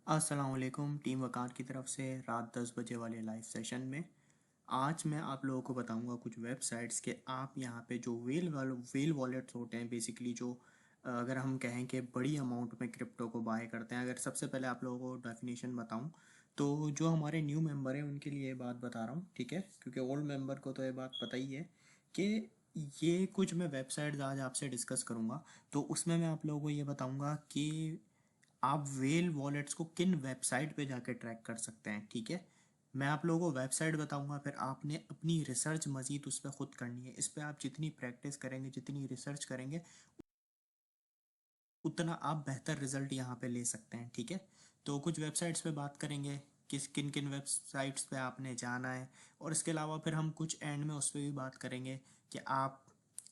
अस्सलाम वालेकुम टीम वकात की तरफ से रात 10 बजे वाले लाइव सेशन में आज मैं आप लोगों को बताऊंगा कुछ वेबसाइट्स के आप यहाँ पे जो वेल वॉलेट्स होते हैं बेसिकली जो अगर हम कहें कि बड़ी अमाउंट में क्रिप्टो को बाय करते हैं। अगर सबसे पहले आप लोगों को डेफिनेशन बताऊं तो जो हमारे न्यू मेंबर हैं उनके लिए ये बात बता रहा हूँ, ठीक है, क्योंकि ओल्ड मेंबर को तो ये बात पता ही है कि ये कुछ मैं वेबसाइट्स आज आपसे डिस्कस करूंगा। तो उसमें मैं आप लोगों को ये बताऊंगा कि आप वेल वॉलेट्स को किन वेबसाइट पे जाके ट्रैक कर सकते हैं, ठीक है। मैं आप लोगों को वेबसाइट बताऊंगा, फिर आपने अपनी रिसर्च मजीद उस पर खुद करनी है। इस पर आप जितनी प्रैक्टिस करेंगे, जितनी रिसर्च करेंगे, उतना आप बेहतर रिजल्ट यहाँ पे ले सकते हैं, ठीक है। तो कुछ वेबसाइट्स पे बात करेंगे किस किन किन वेबसाइट्स पे आपने जाना है, और इसके अलावा फिर हम कुछ एंड में उस पर भी बात करेंगे कि आप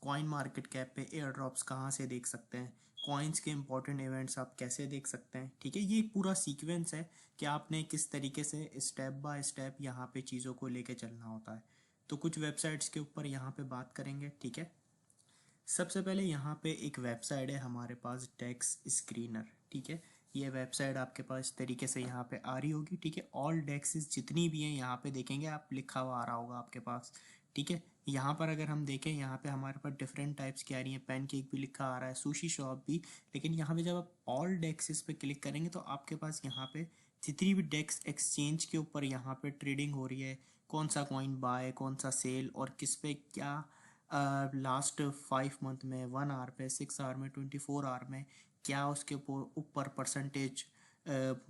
कॉइन मार्केट कैप पे एयर ड्रॉप्स कहाँ से देख सकते हैं, कॉइन्स के इंपॉर्टेंट इवेंट्स आप कैसे देख सकते हैं, ठीक है। ये पूरा सीक्वेंस है कि आपने किस तरीके से स्टेप बाय स्टेप यहाँ पे चीज़ों को लेके चलना होता है। तो कुछ वेबसाइट्स के ऊपर यहाँ पे बात करेंगे, ठीक है। सबसे पहले यहाँ पे एक वेबसाइट है हमारे पास, डेक्स स्क्रीनर, ठीक है। ये वेबसाइट आपके पास इस तरीके से यहाँ पे आ रही होगी, ठीक है। ऑल डेक्सेस जितनी भी हैं यहाँ पे देखेंगे आप, लिखा हुआ आ रहा होगा आपके पास, ठीक है। यहाँ पर अगर हम देखें, यहाँ पे हमारे पास डिफरेंट टाइप्स की आ रही है, पैनकेक भी लिखा आ रहा है, सुशी शॉप भी। लेकिन यहाँ पे जब आप ऑल डेक्सेस पे क्लिक करेंगे तो आपके पास यहाँ पे जितनी भी डेक्स एक्सचेंज के ऊपर यहाँ पे ट्रेडिंग हो रही है, कौन सा कॉइन बाय, कौन सा सेल, और किस पे क्या लास्ट 5 मंथ में, 1 आवर पे, 6 आवर में, 24 आवर में क्या उसके ऊपर परसेंटेज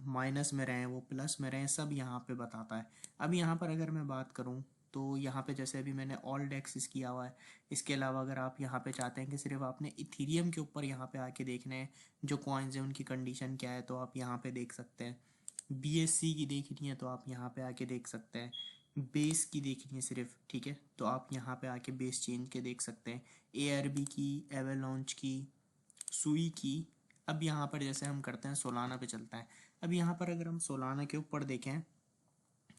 माइनस में रहे, वो प्लस में रहे, सब यहाँ पे बताता है। अब यहाँ पर अगर मैं बात करूँ तो यहाँ पे जैसे अभी मैंने ऑल डेक्सिस किया हुआ है। इसके अलावा अगर आप यहाँ पे चाहते हैं कि सिर्फ आपने इथीरियम के ऊपर यहाँ पे आके देखने हैं जो कॉइन्स हैं उनकी कंडीशन क्या है, तो आप यहाँ पे देख सकते हैं। बीएससी की देखनी है तो आप यहाँ पे आके देख सकते हैं। बेस की देखनी है सिर्फ, ठीक है, तो आप यहाँ पे आके बेस चेंज के देख सकते हैं। एआरबी की, एवेलॉन्च की, सुई की। अब यहाँ पर जैसे हम करते हैं सोलाना पे चलता है। अब यहाँ पर अगर हम सोलाना के ऊपर देखें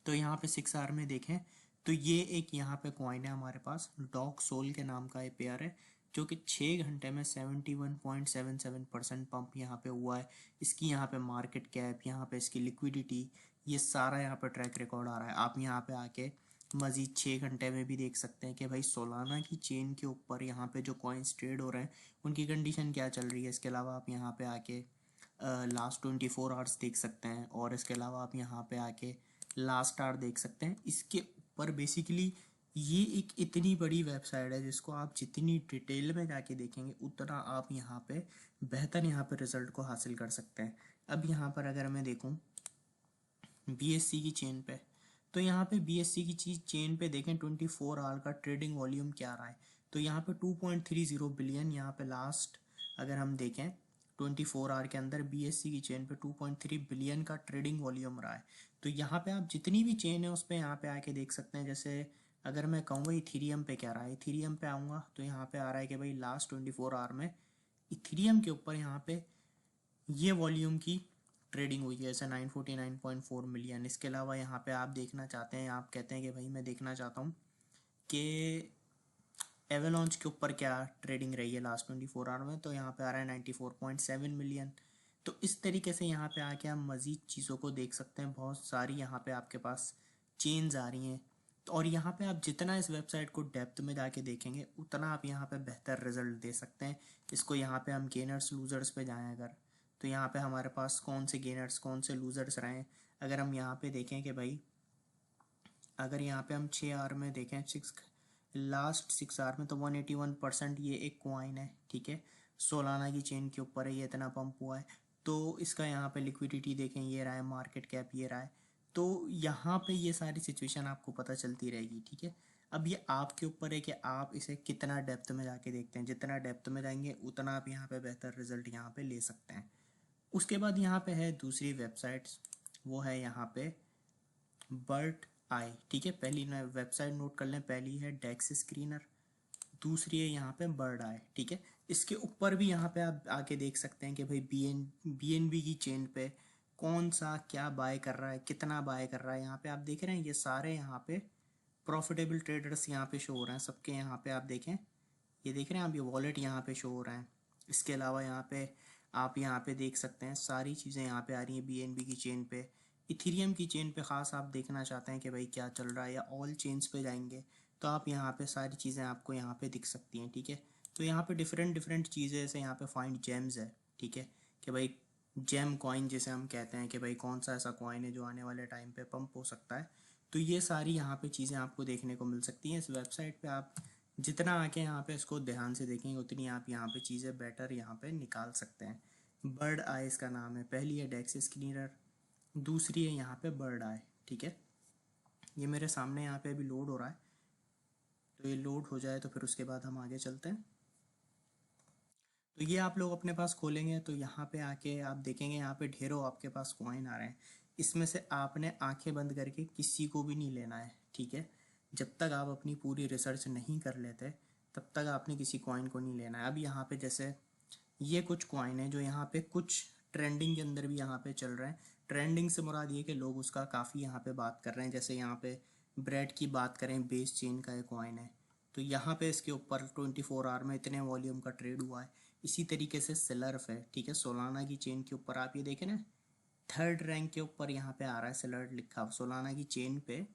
तो यहाँ पे 6 आवर में देखें तो ये एक यहाँ पे कॉइन है हमारे पास, डॉग सोल के नाम का ये पेयर है, जो कि 6 घंटे में 71.77% पंप यहाँ पे हुआ है। इसकी यहाँ पे मार्केट कैप, यहाँ पे इसकी लिक्विडिटी, ये सारा यहाँ पे ट्रैक रिकॉर्ड आ रहा है। आप यहाँ पे आके मजीद 6 घंटे में भी देख सकते हैं कि भाई सोलाना की चेन के ऊपर यहाँ पे जो कॉइन्स ट्रेड हो रहे हैं उनकी कंडीशन क्या चल रही है। इसके अलावा आप यहाँ पे आके लास्ट 24 आवर्स देख सकते हैं, और इसके अलावा आप यहाँ पे आके लास्ट आवर देख सकते हैं। इसके ऊपर बेसिकली ये एक इतनी बड़ी वेबसाइट है जिसको आप जितनी डिटेल में जाके देखेंगे उतना आप यहाँ पे बेहतर यहाँ पे रिजल्ट को हासिल कर सकते हैं। अब यहाँ पर अगर मैं देखूँ बीएससी की चेन पे, तो यहाँ पे बीएससी की चीज चेन पे देखें 24 आवर का ट्रेडिंग वॉल्यूम क्या रहा है। तो यहाँ पे 2.30 बिलियन यहाँ पे लास्ट अगर हम देखें 24 आवर के अंदर बीएससी की चेन पे 2.3 बिलियन का ट्रेडिंग वॉल्यूम रहा है। तो यहाँ पे आप जितनी भी चेन है उस पर यहाँ पे आके देख सकते हैं। जैसे अगर मैं कहूँगा इथीरियम पे क्या रहा है, इथीरियम पे आऊँगा तो यहाँ पे आ रहा है कि भाई लास्ट 24 आवर में इथीरियम के ऊपर यहाँ पे ये वॉल्यूम की ट्रेडिंग हुई है, जैसे 949.4 मिलियन। इसके अलावा यहाँ पे आप देखना चाहते हैं, आप कहते हैं कि भाई मैं देखना चाहता हूँ कि एवेलॉन्च के ऊपर क्या ट्रेडिंग रही है लास्ट 24 आवर में, तो यहाँ पे आ रहा है 94.7 मिलियन। तो इस तरीके से यहाँ पे आके आप मज़ीद चीज़ों को देख सकते हैं। बहुत सारी यहाँ पे आपके पास चेंज आ रही हैं। तो और यहाँ पे आप जितना इस वेबसाइट को डेप्थ में जाके देखेंगे उतना आप यहाँ पे बेहतर रिजल्ट दे सकते हैं। इसको यहाँ पे हम गेनर्स लूजर्स पे जाएं अगर, तो यहाँ पे हमारे पास कौन से गेनर्स कौन से लूजर्स रहे हैं। अगर हम यहाँ पे देखें कि भाई अगर यहाँ पे हम 6 आवर में देखें, लास्ट 6 आवर में, तो 181% ये एक क्वाइन है, ठीक है। सोलाना की चेन के ऊपर है, ये इतना पंप हुआ है। तो इसका यहाँ पे लिक्विडिटी देखें, ये रहा है, मार्केट कैप ये रहा है। तो यहाँ पे ये सारी सिचुएशन आपको पता चलती रहेगी, ठीक है। अब ये आपके ऊपर है कि आप इसे कितना डेप्थ में जाके देखते हैं। जितना डेप्थ में जाएंगे उतना आप यहाँ पे बेहतर रिजल्ट यहाँ पे ले सकते हैं। उसके बाद यहाँ पे है दूसरी वेबसाइट्स, वो है यहाँ पे बर्ड आई, ठीक है। पहली वेबसाइट नोट कर लें, पहली है डेक्स स्क्रीनर, दूसरी है यहाँ पे बर्ड आई, ठीक है। इसके ऊपर भी यहाँ पे आप आके देख सकते हैं कि भाई बीएनबी की चेन पे कौन सा क्या बाय कर रहा है, कितना बाय कर रहा है। यहाँ पे आप देख रहे हैं ये सारे यहाँ पे प्रॉफिटेबल ट्रेडर्स यहाँ पे शो हो रहे हैं सबके। यहाँ पे आप देखें, ये देख रहे हैं आप, ये वॉलेट यहाँ पे शो हो रहा है। इसके अलावा यहाँ पे आप यहाँ पे देख सकते हैं सारी चीज़ें यहाँ पे आ रही हैं BNB की चेन पे। इथीरियम की चेन पे ख़ास आप देखना चाहते हैं कि भाई क्या चल रहा है, या ऑल चेन्स पे जाएंगे तो आप यहाँ पे सारी चीज़ें आपको यहाँ पे दिख सकती हैं, ठीक है। तो यहाँ पे डिफरेंट डिफरेंट चीज़ें, जैसे यहाँ पे फाइंड जेम्स है, ठीक है, कि भाई जेम कॉइन जिसे हम कहते हैं कि भाई कौन सा ऐसा कॉइन है जो आने वाले टाइम पे पंप हो सकता है। तो ये सारी यहाँ पे चीज़ें आपको देखने को मिल सकती हैं इस वेबसाइट पे। आप जितना आके यहाँ पे इसको ध्यान से देखेंगे उतनी आप यहाँ पे चीज़ें बेटर यहाँ पे निकाल सकते हैं। बर्ड आई इसका नाम है, पहली है डेक्स स्क्रीनर, दूसरी है यहाँ पे बर्ड आई, ठीक है। ये मेरे सामने यहाँ पे अभी लोड हो रहा है, तो ये लोड हो जाए तो फिर उसके बाद हम आगे चलते हैं। तो ये आप लोग अपने पास खोलेंगे तो यहाँ पे आके आप देखेंगे यहाँ पे ढेरों आपके पास कॉइन आ रहे हैं। इसमें से आपने आंखें बंद करके किसी को भी नहीं लेना है, ठीक है। जब तक आप अपनी पूरी रिसर्च नहीं कर लेते तब तक आपने किसी कॉइन को नहीं लेना है। अब यहाँ पे जैसे ये कुछ कॉइन है जो यहाँ पे कुछ ट्रेंडिंग के अंदर भी यहाँ पे चल रहे हैं। ट्रेंडिंग से मुराद ये कि लोग उसका काफ़ी यहाँ पे बात कर रहे हैं। जैसे यहाँ पे ब्रेड की बात करें, बेस चेन का एक कॉइन है, तो यहाँ पे इसके ऊपर 24 आवर में इतने वॉल्यूम का ट्रेड हुआ है। इसी तरीके से सिलर्फ है, ठीक है, सोलाना की चेन के ऊपर आप ये देखें ना, थर्ड रैंक के ऊपर यहाँ पे आ रहा है सिलर्फ लिखा हुआ सोलाना की चेन पे।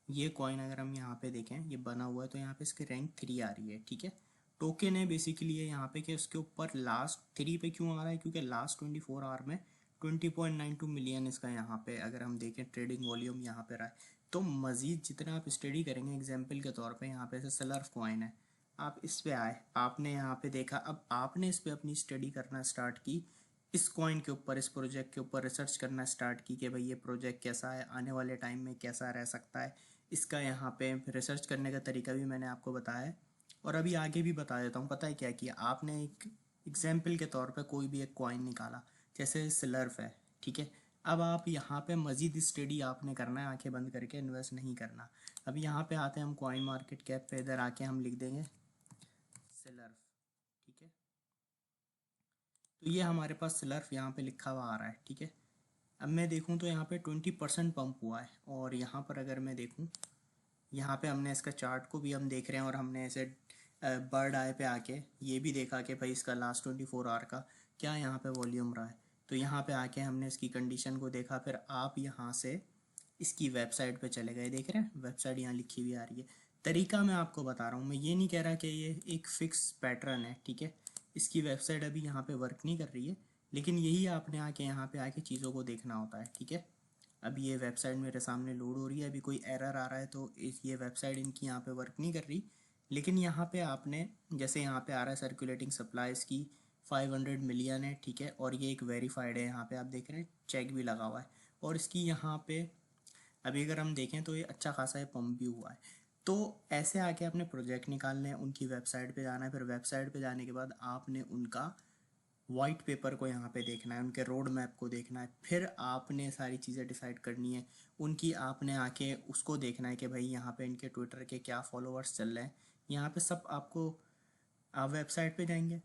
ये कॉइन अगर हम यहाँ पे देखें, ये बना हुआ है तो यहाँ पे इसकी रैंक 3 आ रही है, ठीक है। टोकन है बेसिकली ये यहाँ पे कि उसके ऊपर लास्ट 3 पे क्यों आ रहा है, क्योंकि लास्ट 24 आवर में 20.92 मिलियन इसका यहाँ पे अगर हम देखें ट्रेडिंग वॉल्यूम यहाँ पे रहा है। तो मज़ीद जितना आप स्टडी करेंगे, एग्जाम्पल के तौर पे यहाँ पे से सेलर्फ कॉइन है, आप इस पे आए, आपने यहाँ पे देखा, अब आपने इस पे अपनी स्टडी करना स्टार्ट की, इस कॉइन के ऊपर, इस प्रोजेक्ट के ऊपर रिसर्च करना स्टार्ट की कि भाई ये प्रोजेक्ट कैसा है, आने वाले टाइम में कैसा रह सकता है। इसका यहाँ पे रिसर्च करने का तरीका भी मैंने आपको बताया है, और अभी आगे भी बता देता हूँ। पता है क्या किया आपने, एक एग्जाम्पल के तौर पे कोई भी एक कॉइन निकाला, जैसे स्लर्फ है, ठीक है। अब आप यहाँ पे मज़ीद स्टडी आपने करना है, आंखें बंद करके इन्वेस्ट नहीं करना। अब यहाँ पे आते हैं हम कॉइन मार्केट कैप पे, इधर आके हम लिख देंगे स्लर्फ, ठीक है। तो ये हमारे पास स्लर्फ यहाँ पे लिखा हुआ आ रहा है, ठीक है। अब मैं देखूँ तो यहाँ पे 20% पंप हुआ है, और यहाँ पर अगर मैं देखूँ, यहाँ पे हमने इसका चार्ट को भी हम देख रहे हैं, और हमने ऐसे बर्ड आई पे आके ये भी देखा कि भाई इसका लास्ट 24 आवर का क्या यहाँ पे वॉल्यूम रहा है। तो यहाँ पे आके हमने इसकी कंडीशन को देखा, फिर आप यहाँ से इसकी वेबसाइट पे चले गए, देख रहे हैं वेबसाइट यहाँ लिखी हुई आ रही है। तरीका मैं आपको बता रहा हूँ, मैं ये नहीं कह रहा कि ये एक फ़िक्स पैटर्न है, ठीक है। इसकी वेबसाइट अभी यहाँ पे वर्क नहीं कर रही है, लेकिन यही आपने आके यहाँ पे आके चीज़ों को देखना होता है, ठीक है। अभी ये वेबसाइट मेरे सामने लोड हो रही है, अभी कोई एरर आ रहा है तो ये वेबसाइट इनकी यहाँ पे वर्क नहीं कर रही। लेकिन यहाँ पे आपने, जैसे यहाँ पे आ रहा है सर्कुलेटिंग सप्लाईज की 500 मिलियन है, ठीक है, और ये एक वेरीफाइड है, यहाँ पे आप देख रहे हैं चेक भी लगा हुआ है। और इसकी यहाँ पे अभी अगर हम देखें तो ये अच्छा खासा ये पंप भी हुआ है। तो ऐसे आके आपने प्रोजेक्ट निकालने हैं, उनकी वेबसाइट पे जाना है, फिर वेबसाइट पे जाने के बाद आपने उनका वाइट पेपर को यहाँ पे देखना है, उनके रोड मैप को देखना है, फिर आपने सारी चीज़ें डिसाइड करनी है। उनकी आपने आके उसको देखना है कि भाई यहाँ पे इनके ट्विटर के क्या फॉलोअर्स चल रहे हैं, यहाँ पे सब आपको, आप वेबसाइट पे जाएंगे,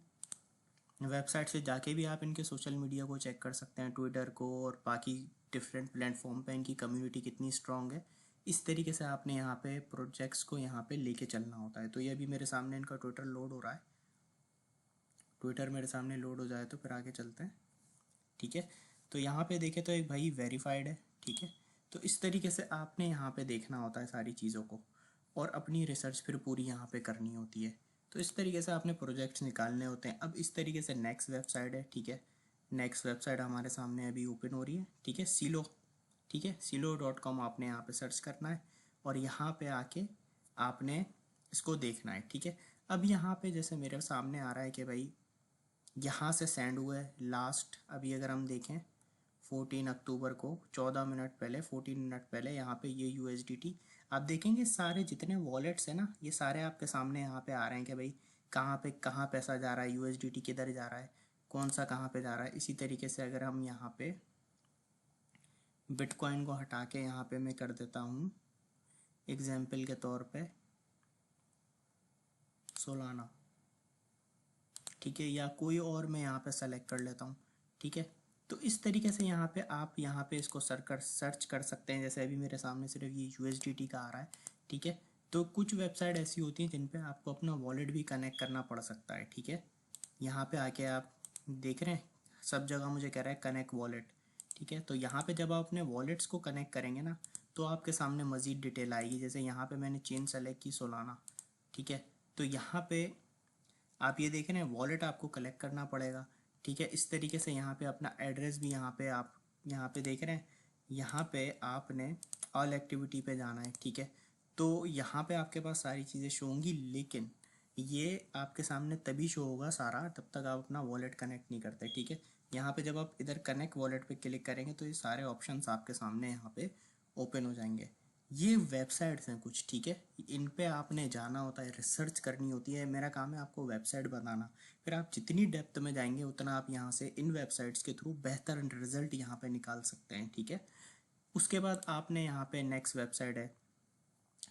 वेबसाइट से जाके भी आप इनके सोशल मीडिया को चेक कर सकते हैं, ट्विटर को और बाकी डिफरेंट प्लेटफॉर्म पे इनकी कम्युनिटी कितनी स्ट्रांग है। इस तरीके से आपने यहाँ पे प्रोजेक्ट्स को यहाँ पे लेके चलना होता है। तो ये अभी मेरे सामने इनका ट्विटर लोड हो रहा है, ट्विटर मेरे सामने लोड हो जाए तो फिर आगे चलते हैं, ठीक है। तो यहाँ पे देखें तो एक भाई वेरीफाइड है, ठीक है। तो इस तरीके से आपने यहाँ पे देखना होता है सारी चीज़ों को, और अपनी रिसर्च फिर पूरी यहाँ पे करनी होती है। तो इस तरीके से आपने प्रोजेक्ट्स निकालने होते हैं। अब इस तरीके से नेक्स्ट वेबसाइट है, ठीक है। नेक्स्ट वेबसाइट हमारे सामने अभी ओपन हो रही है, ठीक है, सिलो, ठीक है, silo.com आपने यहाँ पे सर्च करना है, और यहाँ पे आके आपने इसको देखना है, ठीक है। अब यहाँ पे जैसे मेरे सामने आ रहा है कि भाई यहाँ से सेंड हुआ है लास्ट, अभी अगर हम देखें 14 अक्टूबर को 14 मिनट पहले, 14 मिनट पहले यहाँ पे ये USDT, आप देखेंगे सारे जितने वॉलेट्स हैं ना, ये सारे आपके सामने यहाँ पे आ रहे हैं कि भाई कहाँ पे कहाँ पैसा जा रहा है, USDT किधर जा रहा है, कौन सा कहाँ पे जा रहा है। इसी तरीके से अगर हम यहाँ पे बिटकॉइन को हटा के यहाँ पे मैं कर देता हूँ एग्जाम्पल के तौर पे सोलाना, ठीक है, या कोई और मैं यहाँ पे सेलेक्ट कर लेता हूँ, ठीक है। तो इस तरीके से यहाँ पे आप यहाँ पे इसको सर्च कर सकते हैं। जैसे अभी मेरे सामने सिर्फ ये USDT का आ रहा है, ठीक है। तो कुछ वेबसाइट ऐसी होती हैं जिन पे आपको अपना वॉलेट भी कनेक्ट करना पड़ सकता है, ठीक है। यहाँ पे आके आप देख रहे हैं सब जगह मुझे कह रहा है कनेक्ट वॉलेट, ठीक है। तो यहाँ पे जब आप अपने वॉलेट्स को कनेक्ट करेंगे ना, तो आपके सामने मज़ीद डिटेल आएगी। जैसे यहाँ पे मैंने चेन सेलेक्ट की सोलाना, ठीक है। तो यहाँ पे आप ये देख रहे हैं वॉलेट आपको कलेक्ट करना पड़ेगा, ठीक है। इस तरीके से यहाँ पे अपना एड्रेस भी यहाँ पे आप यहाँ पे देख रहे हैं, यहाँ पे आपने ऑल एक्टिविटी पे जाना है, ठीक है। तो यहाँ पे आपके पास सारी चीज़ें शो होंगी, लेकिन ये आपके सामने तभी शो होगा सारा तब तक आप अपना वॉलेट कनेक्ट नहीं करते, ठीक है। यहाँ पे जब आप इधर कनेक्ट वॉलेट पे क्लिक करेंगे तो ये सारे ऑप्शंस आपके सामने यहाँ पे ओपन हो जाएंगे। ये वेबसाइट्स हैं कुछ, ठीक है। इन पे आपने जाना होता है, रिसर्च करनी होती है। मेरा काम है आपको वेबसाइट बताना। फिर आप जितनी डेप्थ में जाएंगे उतना आप यहाँ से इन वेबसाइट्स के थ्रू बेहतर रिजल्ट यहाँ पे निकाल सकते हैं, ठीक है। उसके बाद आपने यहाँ पे नेक्स्ट वेबसाइट है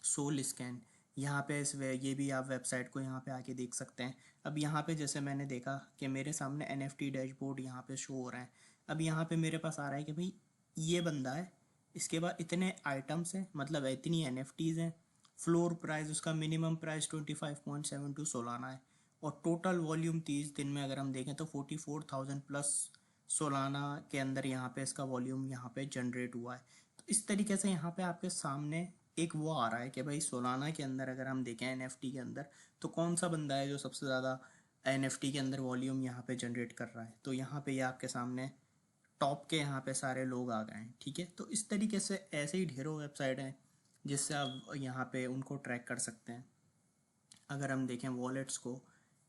सोल स्कैन। यहाँ पे ये भी आप वेबसाइट को यहाँ पे आके देख सकते हैं। अब यहाँ पे जैसे मैंने देखा कि मेरे सामने NFT डैशबोर्ड यहाँ पे शो हो रहा है। अब यहाँ पे मेरे पास आ रहा है कि भाई ये बंदा है, इसके बाद इतने आइटम्स हैं, मतलब इतनी NFTs हैं, फ्लोर प्राइस उसका मिनिमम प्राइस 25.72 सोलाना है, और टोटल वॉल्यूम 30 दिन में अगर हम देखें तो 44,000 प्लस सोलाना के अंदर यहाँ पे इसका वॉल्यूम यहाँ पे जनरेट हुआ है। तो इस तरीके से यहाँ पे आपके सामने एक वो आ रहा है कि भाई सोलाना के अंदर अगर हम देखें NFT के अंदर, तो कौन सा बंदा है जो सबसे ज़्यादा NFT के अंदर वॉल्यूम यहाँ पे जनरेट कर रहा है। तो यहाँ पे ये आपके सामने टॉप के यहाँ पे सारे लोग आ गए हैं, ठीक है। तो इस तरीके से ऐसे ही ढेरों वेबसाइट हैं जिससे आप यहाँ पे उनको ट्रैक कर सकते हैं। अगर हम देखें वॉलेट्स को,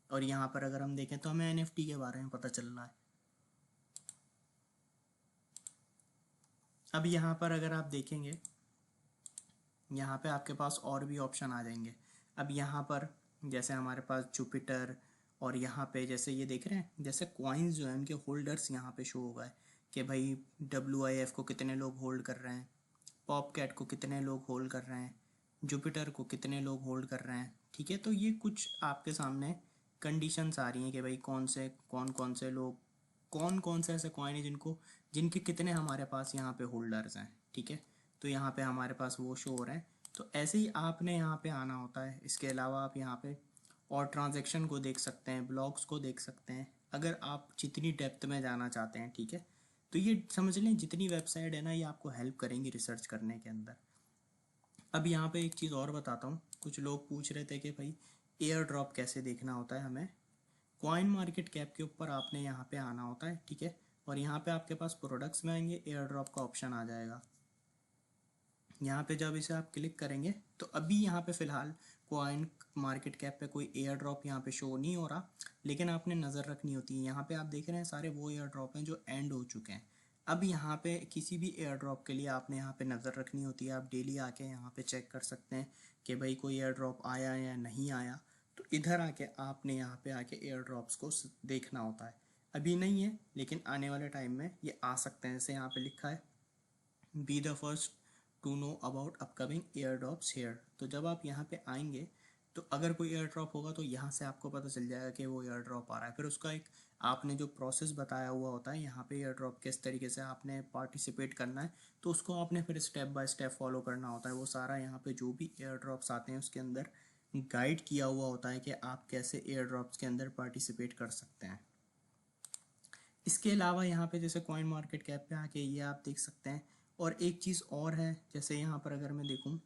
और यहाँ पर अगर हम देखें तो हमें NFT के बारे में पता चल रहा है। अब यहाँ पर अगर आप देखेंगे, यहाँ पे आपके पास और भी ऑप्शन आ जाएंगे। अब यहाँ पर जैसे हमारे पास जुपिटर, और यहाँ पे जैसे ये देख रहे हैं जैसे कॉइन्स जो हैं उनके होल्डर्स यहाँ पे शो हो गए कि भाई WIF को कितने लोग होल्ड कर रहे हैं, पॉपकैट को कितने लोग होल्ड कर रहे हैं, जुपिटर को कितने लोग होल्ड कर रहे हैं, ठीक है। तो ये कुछ आपके सामने कंडीशंस आ रही हैं कि भाई कौन कौन से लोग, कौन कौन से ऐसे कॉइन है जिनके कितने हमारे पास यहाँ पे होल्डर्स हैं, ठीक है। तो यहाँ पे हमारे पास वो शो हो रहे हैं। तो ऐसे ही आपने यहाँ पे आना होता है। इसके अलावा आप यहाँ पे और ट्रांजैक्शन को देख सकते हैं, ब्लॉग्स को देख सकते हैं, अगर आप जितनी डेप्थ में जाना चाहते हैं, ठीक है। तो ये समझ लें जितनी वेबसाइट है ना, ये आपको हेल्प करेंगी रिसर्च करने के अंदर। अब यहाँ पे एक चीज़ और बताता हूँ। कुछ लोग पूछ रहे थे कि भाई एयर ड्रॉप कैसे देखना होता है हमें। कॉइन मार्केट कैप के ऊपर आपने यहाँ पे आना होता है, ठीक है। और यहाँ पे आपके पास प्रोडक्ट्स में आएंगे, एयर ड्रॉप का ऑप्शन आ जाएगा। यहाँ पे जब इसे आप क्लिक करेंगे तो अभी यहाँ पे फ़िलहाल कॉइन मार्केट कैप पे कोई एयर ड्रॉप यहाँ पे शो नहीं हो रहा, लेकिन आपने नज़र रखनी होती है। यहाँ पे आप देख रहे हैं सारे वो एयर ड्रॉप हैं जो एंड हो चुके हैं। अब यहाँ पे किसी भी एयर ड्रॉप के लिए आपने यहाँ पे नज़र रखनी होती है। आप डेली आके यहाँ पे चेक कर सकते हैं कि भाई कोई एयर ड्रॉप आया या नहीं आया। तो इधर आके आपने यहाँ पे आके एयर ड्रॉप्स को देखना होता है। अभी नहीं है, लेकिन आने वाले टाइम में ये आ सकते हैं। जैसे यहाँ पे लिखा है be the first to know about upcoming air drops here. तो जब आप यहाँ पे आएंगे तो अगर कोई एयर ड्रॉप होगा तो यहाँ से आपको पता चल जाएगा कि वो एयर ड्रॉप आ रहा है। फिर उसका एक आपने जो प्रोसेस बताया हुआ होता है यहाँ पे एयर ड्रॉप किस तरीके से आपने पार्टिसिपेट करना है, तो उसको आपने फिर स्टेप बाय स्टेप फॉलो करना होता है। वो सारा यहाँ पे जो भी एयर ड्रॉप्स आते हैं उसके अंदर गाइड किया हुआ होता है कि आप कैसे एयर ड्रॉप्स के अंदर पार्टिसिपेट कर सकते हैं। इसके अलावा यहाँ पे जैसे कॉइन मार्केट कैप पे आके ये आप देख सकते हैं। और एक चीज़ और है, जैसे यहाँ पर अगर मैं देखूँ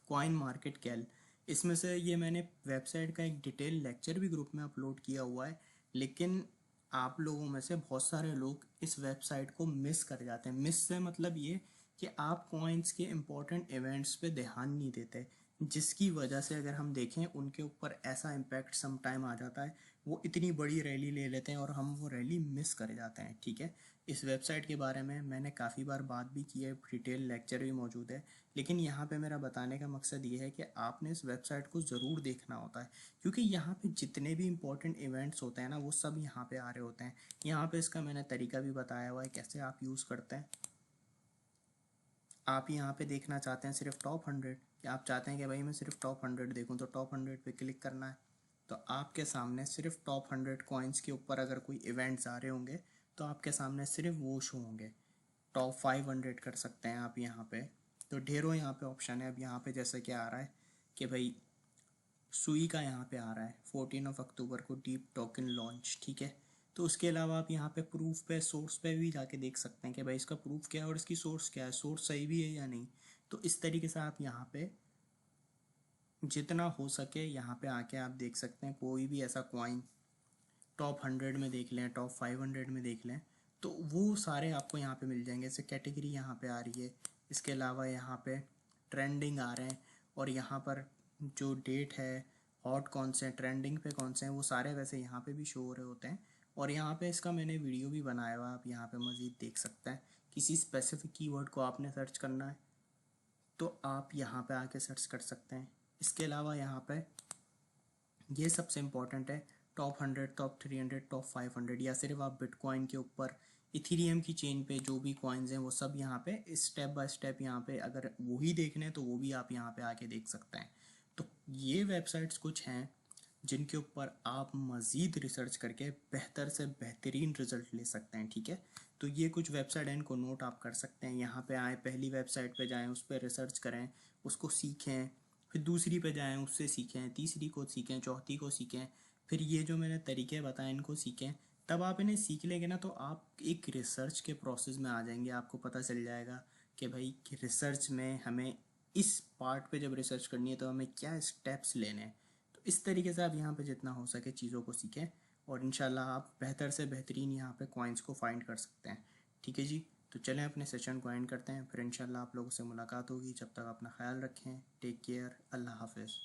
कॉइन मार्केट कैल, इसमें से ये मैंने वेबसाइट का एक डिटेल लेक्चर भी ग्रुप में अपलोड किया हुआ है, लेकिन आप लोगों में से बहुत सारे लोग इस वेबसाइट को मिस कर जाते हैं। मिस से मतलब ये कि आप कॉइन्स के इम्पोर्टेंट इवेंट्स पे ध्यान नहीं देते, जिसकी वजह से अगर हम देखें उनके ऊपर ऐसा इम्पैक्ट सम टाइम आ जाता है। वो इतनी बड़ी रैली ले लेते हैं और हम वो रैली मिस कर जाते हैं, ठीक है। इस वेबसाइट के बारे में मैंने काफ़ी बार बात भी की है, डिटेल लेक्चर भी मौजूद है, लेकिन यहाँ पे मेरा बताने का मकसद ये है कि आपने इस वेबसाइट को ज़रूर देखना होता है, क्योंकि यहाँ पे जितने भी इंपॉर्टेंट इवेंट्स होते हैं ना वो सब यहाँ पे आ रहे होते हैं। यहाँ पे इसका मैंने तरीका भी बताया हुआ है कैसे आप यूज़ करते हैं। आप यहाँ पे देखना चाहते हैं सिर्फ टॉप 100, या आप चाहते हैं कि भाई मैं सिर्फ टॉप 100 देखूँ, तो टॉप 100 पे क्लिक करना है। तो आपके सामने सिर्फ टॉप 100 कॉइन्स के ऊपर अगर कोई इवेंट्स आ रहे होंगे तो आपके सामने सिर्फ वो शो होंगे। टॉप 500 कर सकते हैं आप यहाँ पे। तो ढेरों यहाँ पे ऑप्शन है। अब यहाँ पे जैसे क्या आ रहा है कि भाई सुई का यहाँ पे आ रहा है 14 अक्टूबर को डीप टोकन लॉन्च, ठीक है। तो उसके अलावा आप यहाँ पे प्रूफ पे, सोर्स पे भी जाके देख सकते हैं कि भाई इसका प्रूफ क्या है और इसकी सोर्स क्या है, सोर्स सही भी है या नहीं। तो इस तरीके से आप यहाँ पे जितना हो सके यहाँ पे आके आप देख सकते हैं कोई भी ऐसा कॉइन टॉप 100 में देख लें, टॉप 500 में देख लें, तो वो सारे आपको यहाँ पे मिल जाएंगे। जैसे कैटेगरी यहाँ पे आ रही है, इसके अलावा यहाँ पे ट्रेंडिंग आ रहे हैं, और यहाँ पर जो डेट है, हॉट कौन से हैं, ट्रेंडिंग पे कौन से हैं, वो सारे वैसे यहाँ पे भी शो हो रहे होते हैं। और यहाँ पे इसका मैंने वीडियो भी बनाया हुआ, आप यहाँ पे मज़ीद देख सकते हैं। किसी स्पेसिफिक कीवर्ड को आपने सर्च करना है तो आप यहाँ पे आके सर्च कर सकते हैं। इसके अलावा यहाँ पे ये सबसे इम्पोर्टेंट है, टॉप 100, टॉप 300, टॉप 500, या सिर्फ आप बिटकॉइन के ऊपर इथीरियम की चेन पे जो भी कॉइन्स हैं वो सब यहाँ पे स्टेप बाय स्टेप यहाँ पे अगर वही देखने हैं तो वो भी आप यहाँ पे आके देख सकते हैं। तो ये वेबसाइट्स कुछ हैं जिनके ऊपर आप मज़ीद रिसर्च करके बेहतर से बेहतरीन रिजल्ट ले सकते हैं, ठीक है। तो ये कुछ वेबसाइट हैं, इनको नोट आप कर सकते हैं। यहाँ पे आए, पहली वेबसाइट पे जाएं, उस पर रिसर्च करें, उसको सीखें, फिर दूसरी पे जाएं, उससे सीखें, तीसरी को सीखें, चौथी को सीखें, फिर ये जो मैंने तरीके बताए इनको सीखें। तब आप इन्हें सीख लेंगे ना तो आप एक रिसर्च के प्रोसेस में आ जाएंगे। आपको पता चल जाएगा कि भाई कि रिसर्च में हमें इस पार्ट पे जब रिसर्च करनी है तो हमें क्या स्टेप्स लेने हैं। तो इस तरीके से आप यहाँ पे जितना हो सके चीज़ों को सीखें, और इंशाल्लाह आप बेहतर से बेहतरीन यहाँ पे कॉइन्स को फाइंड कर सकते हैं, ठीक है जी। तो चलें अपने सेशन को एंड करते हैं, फिर इंशाल्लाह आप लोगों से मुलाकात होगी। जब तक अपना ख्याल रखें, टेक केयर, अल्लाह हाफिज़।